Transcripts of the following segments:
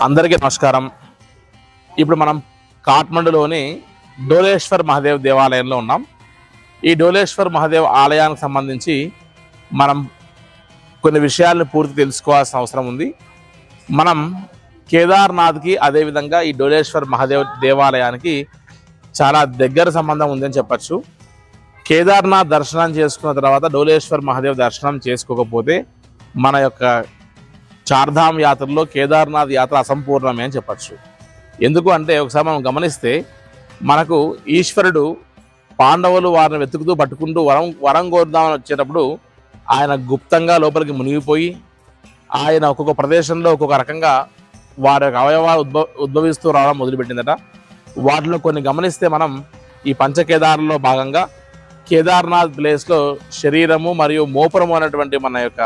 అందరికీ నమస్కారం. ఇప్పుడు మనం కాఠ్మండూలోని డోలేశ్వర్ మహాదేవ్ దేవాలయంలో ఉన్నాం. ఈ డోలేశ్వర్ మహాదేవ్ ఆలయానికి సంబంధించి మనం కొన్ని విషయాలను పూర్తి తెలుసుకోవాల్సిన అవసరం ఉంది. మనం కేదార్నాథ్కి అదేవిధంగా ఈ డోలేశ్వర్ మహాదేవ్ దేవాలయానికి చాలా దగ్గర సంబంధం ఉందని చెప్పచ్చు. కేదార్నాథ్ దర్శనం చేసుకున్న తర్వాత డోలేశ్వర్ మహాదేవ్ దర్శనం చేసుకోకపోతే మన యొక్క చార్ధామ్ యాత్రలో కేదార్నాథ్ యాత్ర అసంపూర్ణమే అని చెప్పచ్చు. ఎందుకు అంటే ఒకసారి మనం గమనిస్తే మనకు ఈశ్వరుడు పాండవులు వారిని వెతుకుతూ పట్టుకుంటూ వరం కోరుదామని వచ్చేటప్పుడు ఆయన గుప్తంగా లోపలికి మునిగిపోయి ఆయన ఒక్కొక్క ప్రదేశంలో ఒక్కొక్క రకంగా వారి యొక్క అవయవాలు ఉద్భవిస్తూ రావడం మొదలుపెట్టిందట. వాటిలో కొన్ని గమనిస్తే మనం ఈ పంచకేదార్లో భాగంగా కేదార్నాథ్ ప్లేస్లో శరీరము మరియు మోపురము అనేటువంటి మన యొక్క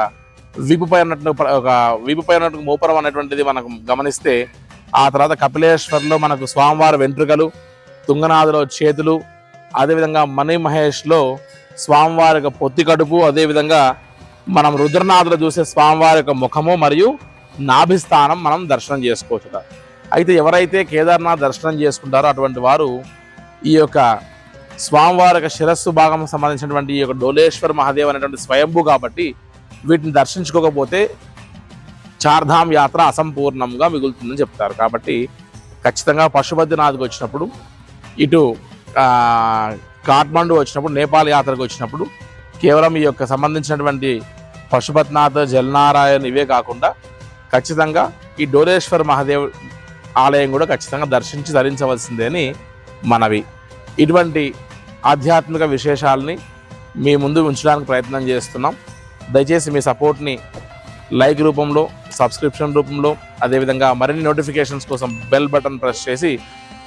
వీపుపై ఉన్నట్టు మోపురం అనేటువంటిది మనకు గమనిస్తే, ఆ తర్వాత కపిలేశ్వర్లో మనకు స్వామివారి వెంట్రుకలు, తుంగనాథులో చేతులు, అదేవిధంగా మణి మహేష్లో స్వామివారి యొక్క పొత్తి కడుపు, అదేవిధంగా మనం రుద్రనాథులో చూసే స్వామివారి యొక్క ముఖము మరియు నాభిస్థానం మనం దర్శనం చేసుకోవచ్చుట. అయితే ఎవరైతే కేదార్నాథ్ దర్శనం చేసుకుంటారో అటువంటి వారు ఈ యొక్క స్వామివారి యొక్క శిరస్సు భాగం సంబంధించినటువంటి ఈ యొక్క డోలేశ్వర్ మహాదేవ్ అనేటువంటి స్వయంభూ కాబట్టి వీటిని దర్శించుకోకపోతే చార్ధామ్ యాత్ర అసంపూర్ణంగా మిగులుతుందని చెప్తారు. కాబట్టి ఖచ్చితంగా పశుపతినాథ్కి వచ్చినప్పుడు, ఇటు కాఠ్మండు వచ్చినప్పుడు, నేపాల్ యాత్రకు వచ్చినప్పుడు కేవలం ఈ యొక్క సంబంధించినటువంటి పశుపతినాథ్, జలనారాయణ్ ఇవే కాకుండా ఖచ్చితంగా ఈ డోలేశ్వర్ మహాదేవ్ ఆలయం కూడా ఖచ్చితంగా దర్శించి ధరించవలసిందే అని మనవి. ఇటువంటి ఆధ్యాత్మిక విశేషాలని మీ ముందు ఉంచడానికి ప్రయత్నం చేస్తున్నాం. దయచేసి మీ సపోర్ట్ని లైక్ రూపంలో, సబ్స్క్రిప్షన్ రూపంలో, అదేవిధంగా మరిన్ని నోటిఫికేషన్స్ కోసం బెల్ బటన్ ప్రెస్ చేసి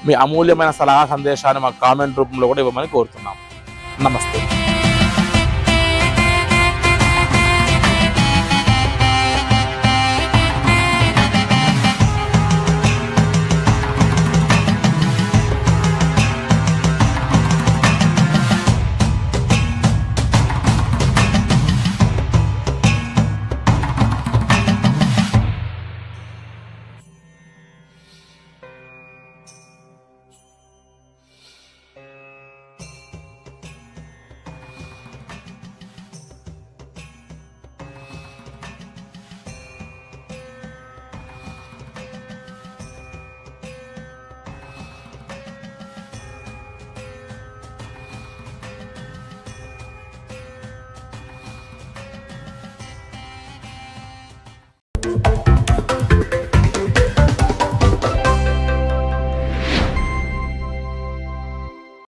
మీ అమూల్యమైన సలహా సందేశాన్ని మా కామెంట్ రూపంలో కూడా ఇవ్వమని కోరుతున్నాం. నమస్తే.